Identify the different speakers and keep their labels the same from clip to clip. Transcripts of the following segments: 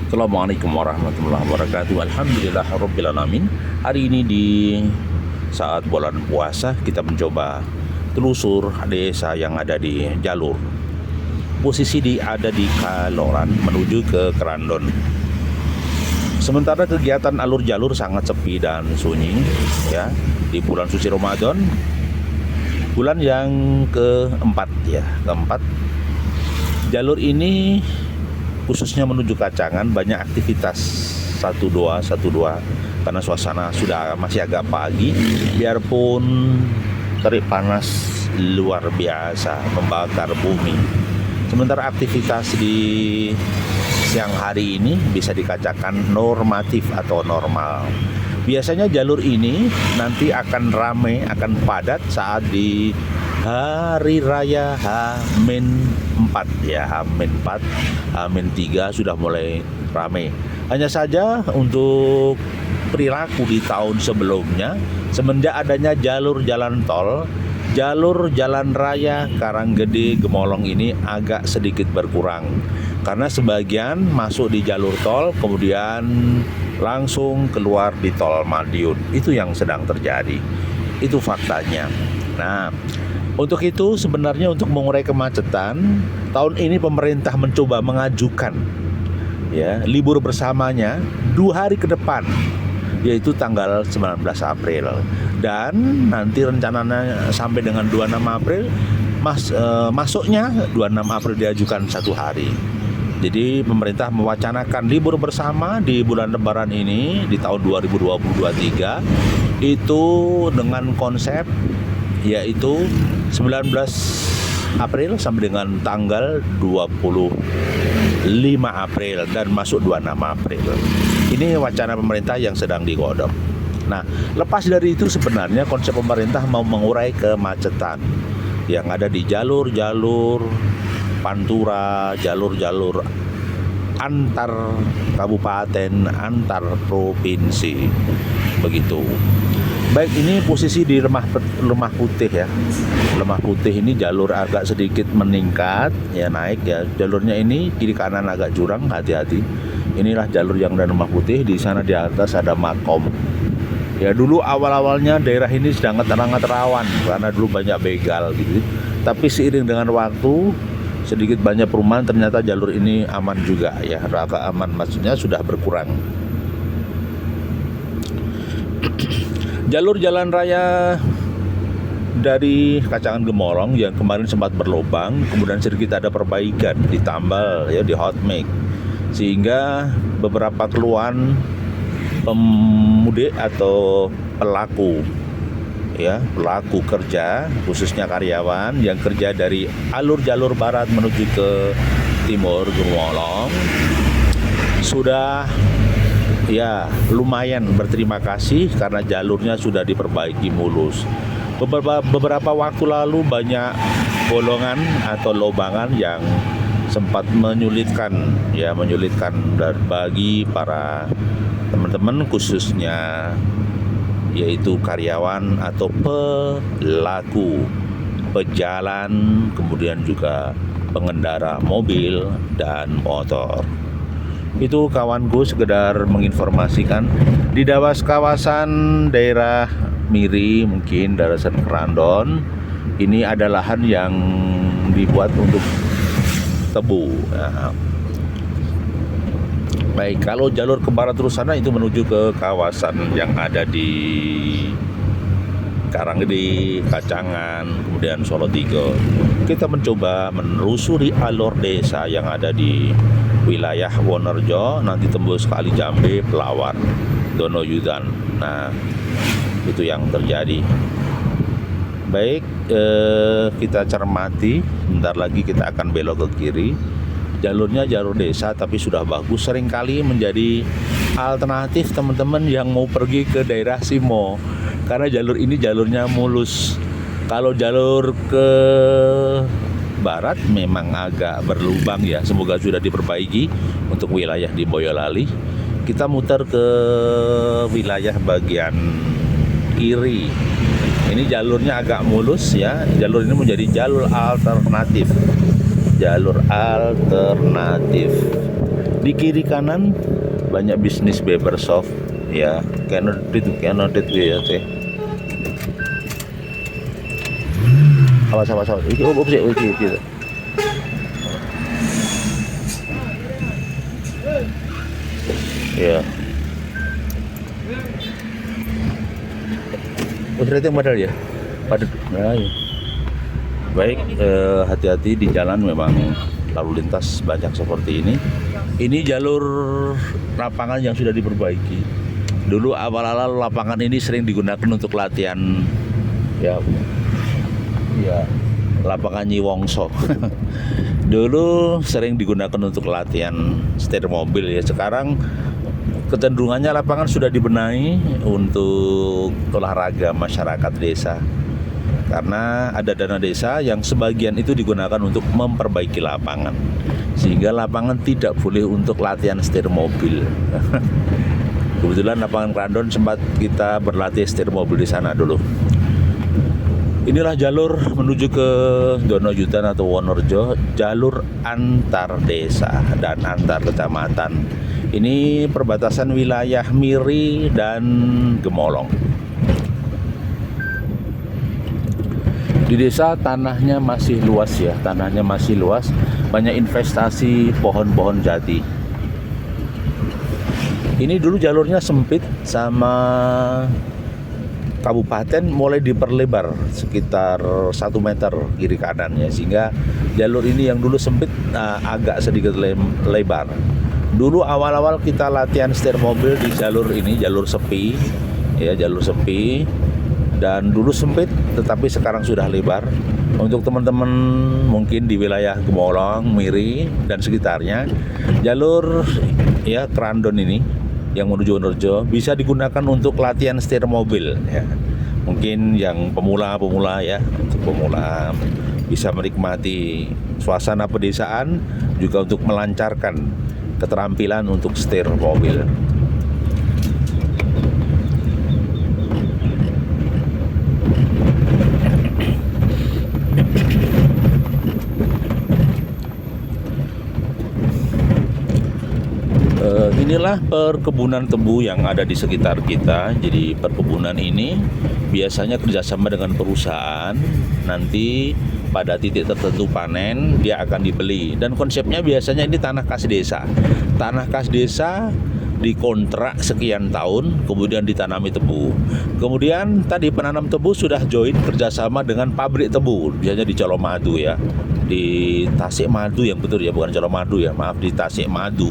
Speaker 1: Assalamualaikum warahmatullahi wabarakatuh. Alhamdulillahirrabbilalamin. Hari ini di saat bulan puasa kita mencoba telusur desa yang ada di jalur. Posisi ada di Kaloran menuju ke Kerandon. Sementara kegiatan alur jalur sangat sepi dan sunyi ya di bulan suci Ramadan. Bulan yang keempat. Jalur ini khususnya menuju Kacangan banyak aktivitas 12 karena suasana sudah masih agak pagi, biarpun terik panas luar biasa membakar bumi. Sementara aktivitas di siang hari ini bisa dikatakan normatif atau normal. Biasanya jalur ini nanti akan ramai, akan padat saat di Hari Raya H-4 ya, H-4, H-3 sudah mulai ramai. Hanya saja untuk perilaku di tahun sebelumnya, semenjak adanya jalur jalan tol, jalur jalan raya Karanggede Gemolong ini agak sedikit berkurang. Karena sebagian masuk di jalur tol, kemudian langsung keluar di tol Madiun. Itu yang sedang terjadi. Itu faktanya. Nah, untuk itu sebenarnya untuk mengurai kemacetan, tahun ini pemerintah mencoba mengajukan ya libur bersamanya 2 hari ke depan, yaitu tanggal 19 April. Dan nanti rencananya sampai dengan 26 April masuknya 26 April diajukan 1 hari. Jadi pemerintah mewacanakan libur bersama di bulan Lebaran ini di tahun 2023 itu dengan konsep yaitu 19 April sampai dengan tanggal 25 April dan masuk 26 April. Ini wacana pemerintah yang sedang digodok. Nah, lepas dari itu sebenarnya konsep pemerintah mau mengurai kemacetan yang ada di jalur-jalur pantura, jalur-jalur antar kabupaten, antar provinsi. Begitu. Baik, ini posisi di Lemah Putih ya. Lemah Putih ini jalur agak sedikit meningkat ya, naik ya. Jalurnya ini kiri kanan agak jurang, hati-hati. Inilah jalur yang dari Lemah Putih. Di sana di atas ada Makom. Ya, dulu awal-awalnya daerah ini sedang sangat rawan karena dulu banyak begal gitu. Tapi seiring dengan waktu sedikit banyak perumahan, ternyata jalur ini aman juga ya. Agak aman, maksudnya sudah berkurang. Jalur jalan raya dari Kacangan Gemolong yang kemarin sempat berlubang, kemudian sedikit ada perbaikan, ditambal ya, di hotmix, sehingga beberapa keluhan pemudik atau pelaku kerja, khususnya karyawan yang kerja dari alur jalur barat menuju ke timur Gemolong sudah ya lumayan berterima kasih karena jalurnya sudah diperbaiki mulus. Beberapa waktu lalu banyak bolongan atau lobangan yang sempat menyulitkan bagi para teman-teman, khususnya yaitu karyawan atau pelaku pejalan, kemudian juga pengendara mobil dan motor. Itu kawanku sekedar menginformasikan di kawasan daerah Miri, mungkin Darasan Kerandon, ini ada lahan yang dibuat untuk tebu. Nah, baik, kalau jalur ke barat terus sana itu menuju ke kawasan yang ada di Karanggede, Kacangan, kemudian Solo Tigo. Kita mencoba menelusuri alur desa yang ada di wilayah Wonorejo, nanti tembus Kali Jambe, Pelawar, Donoyudan. Nah, itu yang terjadi. Baik, kita cermati. Bentar lagi kita akan belok ke kiri. Jalurnya jalur desa tapi sudah bagus, seringkali menjadi alternatif teman-teman yang mau pergi ke daerah Simo, karena jalur ini jalurnya mulus. Kalau jalur ke barat memang agak berlubang ya, semoga sudah diperbaiki untuk wilayah di Boyolali. Kita muter ke wilayah bagian kiri. Ini jalurnya agak mulus ya. Jalur ini menjadi jalur alternatif. Di kiri kanan banyak bisnis barbershop ya, Canada itu ya teh. Awas. Iki iki. Ya. Ternyata yang padahal ya. Padat. Nah, ya. Baik, hati-hati di jalan, memang lalu lintas banyak seperti ini. Ini jalur lapangan yang sudah diperbaiki. Dulu awal-awal lapangan ini sering digunakan untuk latihan ya lapangan Nyi Wongso. Dulu sering digunakan untuk latihan setir mobil ya. Sekarang kecenderungannya lapangan sudah dibenahi untuk olahraga masyarakat desa. Karena ada dana desa yang sebagian itu digunakan untuk memperbaiki lapangan, sehingga lapangan tidak boleh untuk latihan setir mobil. Kebetulan lapangan Krandon sempat kita berlatih setir mobil di sana dulu. Inilah jalur menuju ke Donojutan atau Wonorejo, jalur antar desa dan antar kecamatan. Ini perbatasan wilayah Miri dan Gemolong. Di desa tanahnya masih luas ya, banyak investasi pohon-pohon jati. Ini dulu jalurnya sempit, sama kabupaten mulai diperlebar sekitar 1 meter kiri kanannya, sehingga jalur ini yang dulu sempit agak sedikit lebar. Dulu awal-awal kita latihan setir mobil di jalur ini, jalur sepi. Dan dulu sempit, tetapi sekarang sudah lebar. Untuk teman-teman mungkin di wilayah Gemolong, Miri dan sekitarnya, jalur ya Krandon ini yang menuju Wonorejo bisa digunakan untuk latihan setir mobil ya. Mungkin yang pemula ya, untuk pemula bisa menikmati suasana pedesaan, juga untuk melancarkan keterampilan untuk setir mobil. Inilah perkebunan tebu yang ada di sekitar kita. Jadi perkebunan ini biasanya kerjasama dengan perusahaan. Nanti pada titik tertentu panen dia akan dibeli. Dan konsepnya biasanya ini tanah kas desa. Tanah kas desa dikontrak sekian tahun, kemudian ditanami tebu. Kemudian tadi penanam tebu sudah join kerjasama dengan pabrik tebu, biasanya di Colomadu ya, di Tasikmadu yang betul ya, bukan Colomadu ya, maaf, di Tasikmadu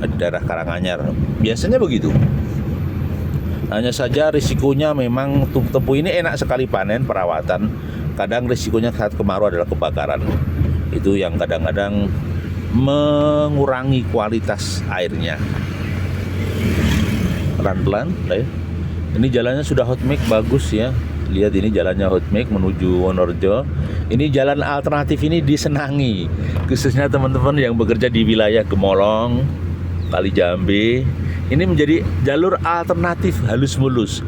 Speaker 1: di daerah Karanganyar. Biasanya begitu. Hanya saja risikonya memang tebu ini enak sekali panen, perawatan. Kadang risikonya saat kemarau adalah kebakaran. Itu yang kadang-kadang mengurangi kualitas airnya. Pelan-pelan ya. Ini jalannya sudah hot mix, bagus ya. Lihat ini jalannya hot mix menuju Wonorejo. Ini jalan alternatif ini disenangi, khususnya teman-teman yang bekerja di wilayah Gemolong, Kalijambe. Ini menjadi jalur alternatif halus mulus.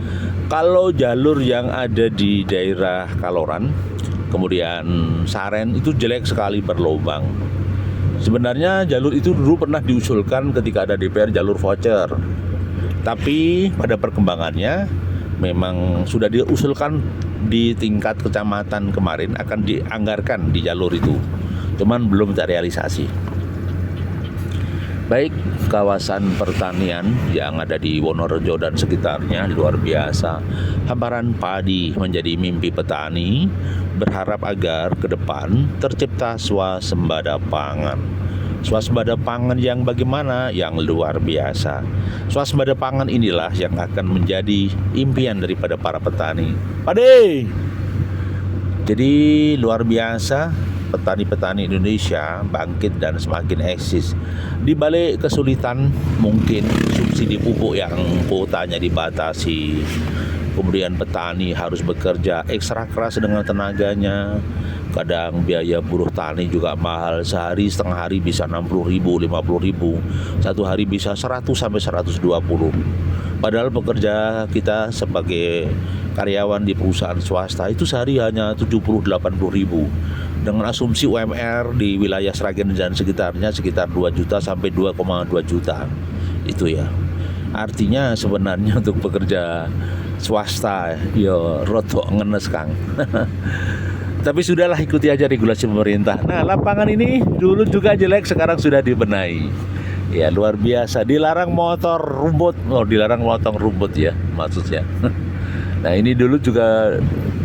Speaker 1: Kalau jalur yang ada di daerah Kaloran, kemudian Saren, itu jelek sekali, berlubang. Sebenarnya jalur itu dulu pernah diusulkan ketika ada DPR, jalur voucher. Tapi pada perkembangannya memang sudah diusulkan di tingkat kecamatan kemarin akan dianggarkan di jalur itu. Cuman belum terrealisasi. Baik, kawasan pertanian yang ada di Wonorejo dan sekitarnya luar biasa. Hamparan padi menjadi mimpi petani, berharap agar ke depan tercipta swasembada pangan. Swasembada pangan yang bagaimana? Yang luar biasa. Swasembada pangan inilah yang akan menjadi impian daripada para petani. Pade! Jadi luar biasa, petani-petani Indonesia bangkit dan semakin eksis. Di balik kesulitan mungkin subsidi pupuk yang kuotanya dibatasi, kemudian petani harus bekerja ekstra keras dengan tenaganya. Kadang biaya buruh tani juga mahal, sehari setengah hari bisa 60.000, 50.000, satu hari bisa 100 sampai 120. Padahal pekerja kita sebagai karyawan di perusahaan swasta itu sehari hanya 70-80 ribu. Dengan asumsi UMR di wilayah Sragen dan sekitarnya sekitar 2 juta sampai 2,2 juta. Itu ya. Artinya sebenarnya untuk pekerja swasta ya rotok ngenes Kang. Tapi sudahlah, ikuti aja regulasi pemerintah. Nah, lapangan ini dulu juga jelek, sekarang sudah dibenahi. Ya luar biasa. Dilarang motor rumput. Oh, dilarang motong rumput ya maksudnya. Nah, ini dulu juga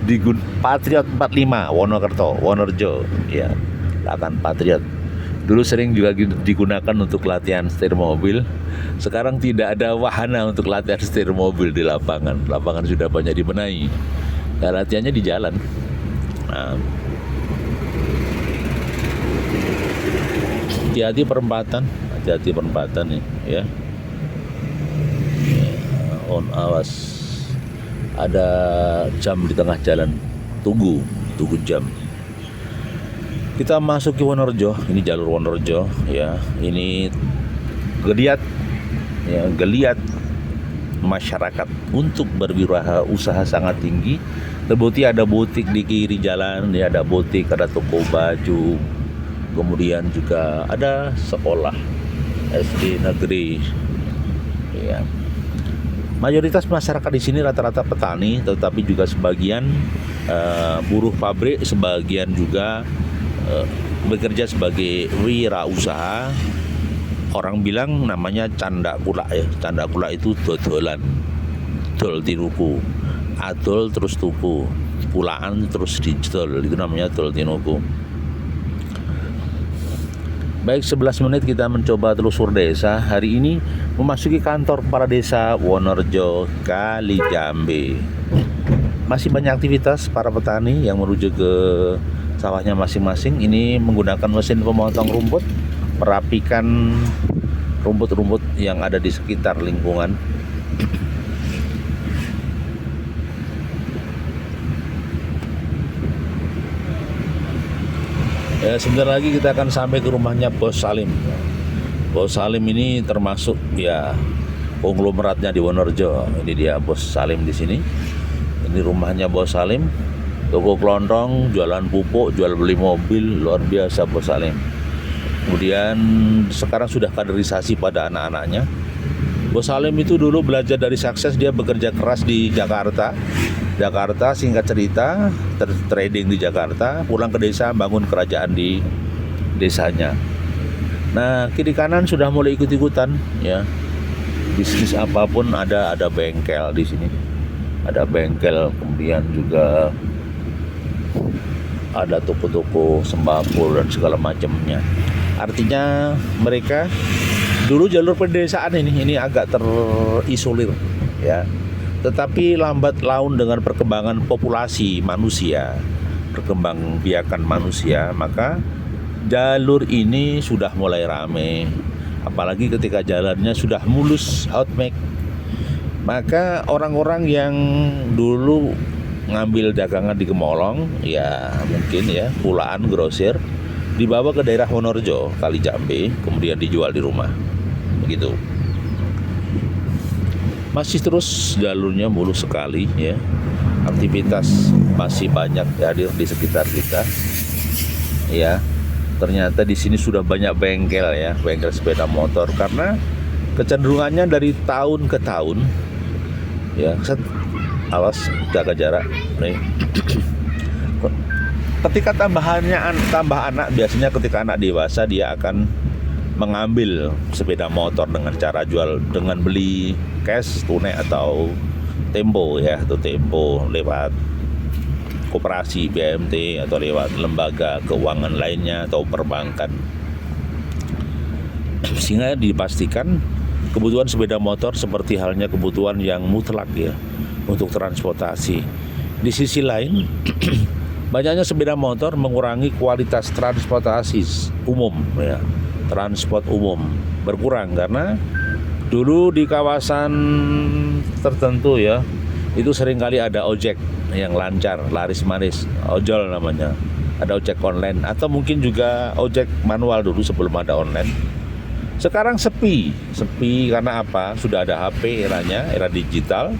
Speaker 1: di Patriot 45 Wonorejo ya. Lahan Patriot. Dulu sering juga digunakan untuk latihan setir mobil. Sekarang tidak ada wahana untuk latihan setir mobil di lapangan. Lapangan sudah banyak dibenahi. Nah, latihannya di jalan. Nah, hati-hati perempatan nih ya. On awas, ada jam di tengah jalan, tunggu jam. Kita masuk ke Wonorejo, ini jalur Wonorejo ya. Ini geliat masyarakat untuk berwirausaha sangat tinggi. Terbukti ada butik di kiri jalan, ya, ada butik, ada toko baju, kemudian juga ada sekolah SD negeri. Ya. Mayoritas masyarakat di sini rata-rata petani, tetapi juga sebagian buruh pabrik, sebagian juga bekerja sebagai wirausaha. Orang bilang namanya candakula ya. Candakula itu dodolan, dol tinuku. Adol terus tuku, pulaan terus didol, itu namanya dol tinuku. Baik, 11 menit kita mencoba telusur desa. Hari ini memasuki kantor kepala desa Wonorejo Kalijambe. Masih banyak aktivitas para petani yang menuju ke sawahnya masing-masing. Ini menggunakan mesin pemotong rumput, merapikan rumput-rumput yang ada di sekitar lingkungan. Ya, sebentar lagi kita akan sampai ke rumahnya Bos Salim. Bos Salim ini termasuk ya konglomeratnya di Wonorejo. Ini dia Bos Salim di sini. Ini rumahnya Bos Salim. Toko kelontong, jualan pupuk, jual beli mobil, luar biasa Bos Salim. Kemudian sekarang sudah kaderisasi pada anak-anaknya. Bos Salim itu dulu belajar dari sukses, dia bekerja keras di Jakarta, singkat cerita, trading di Jakarta, pulang ke desa, bangun kerajaan di desanya. Nah, kiri kanan sudah mulai ikut-ikutan ya. Bisnis apapun ada bengkel di sini. Ada bengkel, kemudian juga ada toko-toko sembako dan segala macamnya. Artinya mereka dulu jalur pedesaan ini agak terisolir ya. Tetapi lambat laun dengan perkembangan populasi manusia, perkembangbiakan manusia, maka jalur ini sudah mulai ramai. Apalagi ketika jalannya sudah mulus, outback. Maka orang-orang yang dulu ngambil dagangan di Gemolong, ya mungkin ya, pulaan grosir, dibawa ke daerah Wonorejo, Kalijambe, kemudian dijual di rumah. Begitu. Masih terus jalurnya mulus sekali ya. Aktivitas masih banyak hadir di sekitar kita. Ya. Ternyata di sini sudah banyak bengkel ya, bengkel sepeda motor, karena kecenderungannya dari tahun ke tahun ya. Awas, jaga jarak nih. Ketika tambah anak, biasanya ketika anak dewasa dia akan mengambil sepeda motor dengan cara jual, dengan beli cash, tunai atau tempo ya, atau tempo lewat koperasi BMT atau lewat lembaga keuangan lainnya atau perbankan. Sehingga dipastikan kebutuhan sepeda motor seperti halnya kebutuhan yang mutlak ya untuk transportasi. Di sisi lain banyaknya sepeda motor mengurangi kualitas transportasi umum ya. Transport umum berkurang karena dulu di kawasan tertentu ya, itu seringkali ada ojek yang lancar, laris manis, ojol namanya. Ada ojek online atau mungkin juga ojek manual dulu sebelum ada online. Sekarang sepi karena apa? Sudah ada HP, era digital.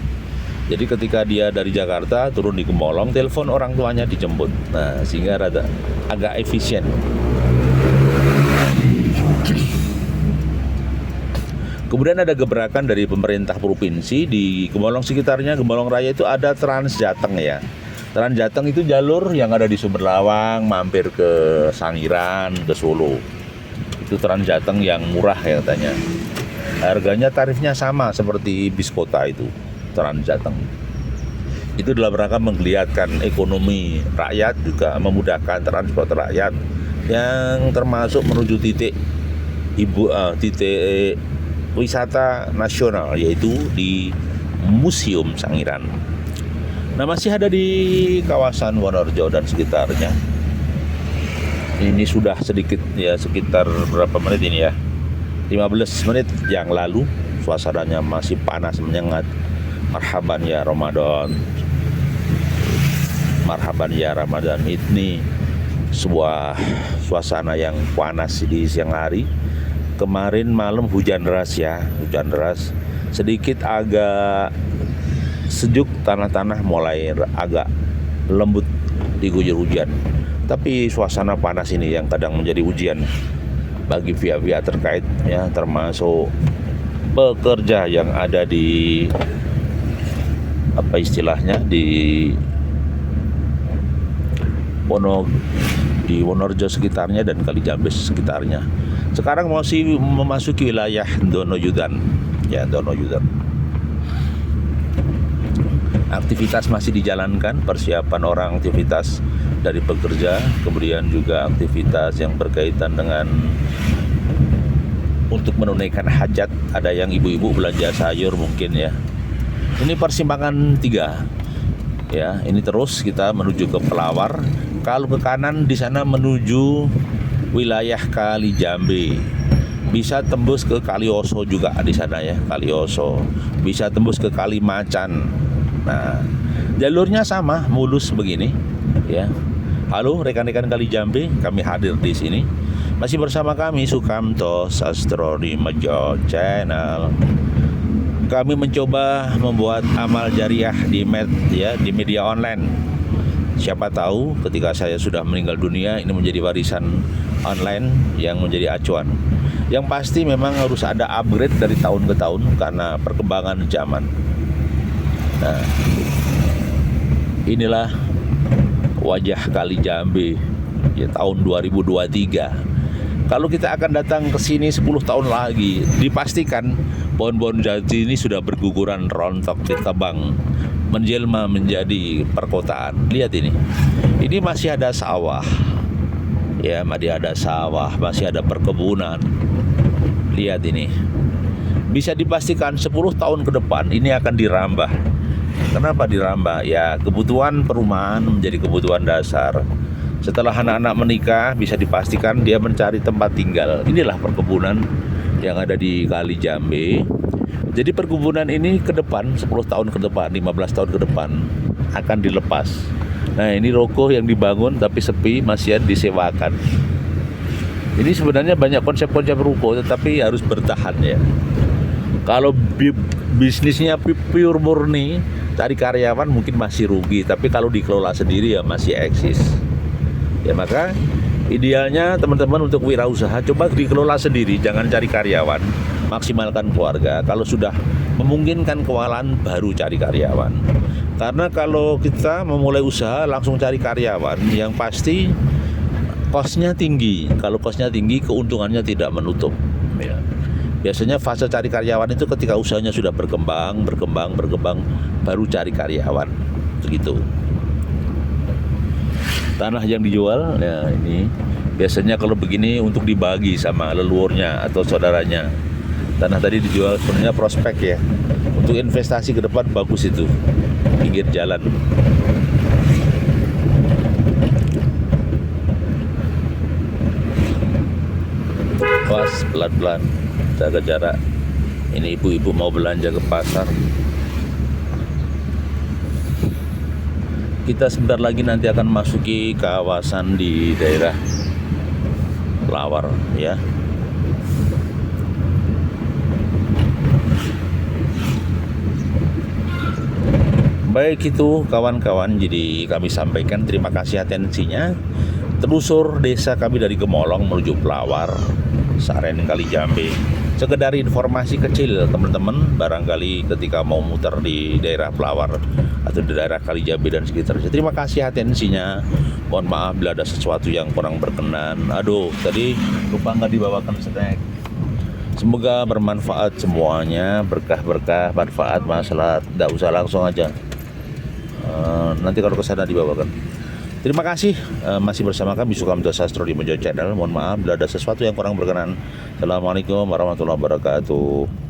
Speaker 1: Jadi ketika dia dari Jakarta turun di Gemolong, telepon orang tuanya dijemput. Nah, sehingga agak efisien. Kemudian ada gebrakan dari pemerintah provinsi di Gemolong sekitarnya, Gemolong Raya itu ada Trans Jateng ya. Trans Jateng itu jalur yang ada di Sumber Lawang, mampir ke Sangiran, ke Solo. Itu Trans Jateng yang murah ya katanya. Harganya tarifnya sama seperti bis kota itu, Trans Jateng. Itu dalam rangka menggeliatkan ekonomi rakyat, juga memudahkan transport rakyat yang termasuk menuju titik wisata nasional, yaitu di Museum Sangiran. Nah, masih ada di kawasan Wonorejo dan sekitarnya. Ini sudah sedikit ya, sekitar berapa menit ini ya, 15 menit yang lalu. Suasananya masih panas menyengat. Marhaban ya Ramadan, marhaban ya Ramadan. Ini sebuah suasana yang panas di siang hari. Kemarin malam hujan deras ya, hujan deras. Sedikit agak sejuk, tanah-tanah mulai agak lembut diguyur hujan. Tapi suasana panas ini yang kadang menjadi ujian bagi pihak-pihak terkait ya, termasuk pekerja yang ada di apa istilahnya di Wonorejo sekitarnya dan Kalijambes sekitarnya. Sekarang masih memasuki wilayah Donoyudan ya, Donoyudan. Aktivitas masih dijalankan, persiapan orang aktivitas dari pekerja, kemudian juga aktivitas yang berkaitan dengan untuk menunaikan hajat. Ada yang ibu-ibu belanja sayur mungkin ya. Ini persimpangan 3 ya, ini terus kita menuju ke Pelawar. Kalau ke kanan di sana menuju wilayah Kalijambe, bisa tembus ke Kalioso juga di sana ya, Kalioso, bisa tembus ke Kalimacan. Nah, jalurnya sama, mulus begini ya. Halo rekan-rekan Kalijambe, kami hadir di sini. Masih bersama kami Sukamto Sastro di Mejo Channel. Kami mencoba membuat amal jariah di media online. Siapa tahu ketika saya sudah meninggal dunia, ini menjadi warisan online yang menjadi acuan. Yang pasti memang harus ada upgrade dari tahun ke tahun karena perkembangan zaman. Nah, inilah wajah Kalijambe ya, tahun 2023. Kalau kita akan datang ke sini 10 tahun lagi, dipastikan pohon-pohon jati ini sudah berguguran rontok, ditebang, menjelma menjadi perkotaan. Lihat ini masih ada sawah ya, masih ada sawah, masih ada perkebunan. Lihat ini, bisa dipastikan 10 tahun ke depan ini akan dirambah. Kenapa dirambah? Ya, kebutuhan perumahan menjadi kebutuhan dasar. Setelah anak-anak menikah, bisa dipastikan dia mencari tempat tinggal. Inilah perkebunan yang ada di Kalijambe. Jadi perkebunan ini ke depan, 10 tahun ke depan, 15 tahun ke depan akan dilepas. Nah, ini ruko yang dibangun tapi sepi, masih disewakan. Ini sebenarnya banyak konsep-konsep ruko, tetapi harus bertahan ya. Kalau bisnisnya pure murni, cari karyawan mungkin masih rugi, tapi kalau dikelola sendiri ya masih eksis. Ya, maka idealnya teman-teman untuk wirausaha coba dikelola sendiri, jangan cari karyawan, maksimalkan keluarga. Kalau sudah memungkinkan kewalahan baru cari karyawan. Karena kalau kita memulai usaha langsung cari karyawan, yang pasti kosnya tinggi. Kalau kosnya tinggi, keuntungannya tidak menutup ya. Biasanya fase cari karyawan itu ketika usahanya sudah berkembang, baru cari karyawan. Begitu. Tanah yang dijual, ya ini biasanya kalau begini untuk dibagi sama leluhurnya atau saudaranya. Tanah tadi dijual sebenarnya prospek ya, untuk investasi ke depan bagus itu, pinggir jalan. Awas, pelan-pelan, jaga jarak. Ini ibu-ibu mau belanja ke pasar. Kita sebentar lagi nanti akan masuki kawasan di daerah Pelawar ya. Baik itu kawan-kawan, jadi kami sampaikan terima kasih atensinya. Telusur desa kami dari Gemolong menuju Pelawar, Saren Kalijambe. Sekedar informasi kecil teman-teman, barangkali ketika mau muter di daerah Pelawar atau di daerah Kalijambe dan sekitarnya. Terima kasih atensinya. Mohon maaf bila ada sesuatu yang kurang berkenan. Aduh, tadi lupa nggak dibawakan snack. Semoga bermanfaat semuanya, berkah-berkah, manfaat, masalah, tidak usah langsung aja. Nanti kalau kesana dibawakan. Terima kasih masih bersama kami Sukamto Sastro di Mojo Channel. Mohon maaf bila ada sesuatu yang kurang berkenan. Assalamualaikum warahmatullahi wabarakatuh.